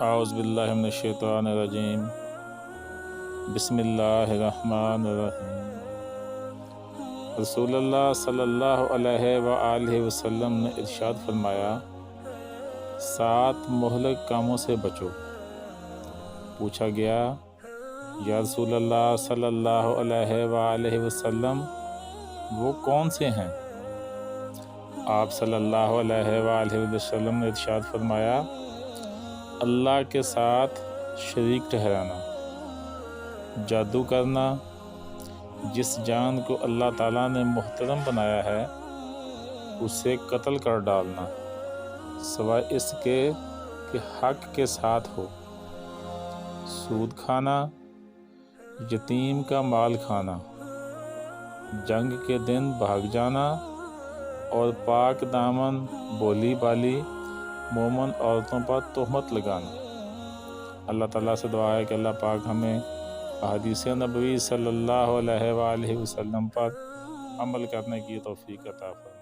اعوذ باللہ من الشیطان الرجیم بسم اللہ الرحمن الرحیم۔ رسول اللہ صلی اللہ علیہ وآلہ وسلم نے ارشاد فرمایا، 7 مہلک کاموں سے بچو۔ پوچھا گیا، یا رسول اللہ صلی اللہ علیہ وآلہ وسلم وہ کون سے ہیں؟ آپ صلی اللہ علیہ وآلہ وسلم نے ارشاد فرمایا، اللہ کے ساتھ شریک ٹھہرانا، جادو کرنا، جس جان کو اللہ تعالیٰ نے محترم بنایا ہے اسے قتل کر ڈالنا سوائے اس کے کہ حق کے ساتھ ہو، سود کھانا، یتیم کا مال کھانا، جنگ کے دن بھاگ جانا اور پاک دامن بولی بالی مومن عورتوں پر تہمت لگانا۔ اللہ تعالیٰ سے دعا ہے کہ اللہ پاک ہمیں احادیث نبوی صلی اللہ علیہ وآلہ وسلم پر عمل کرنے کی توفیق عطا فرمائے۔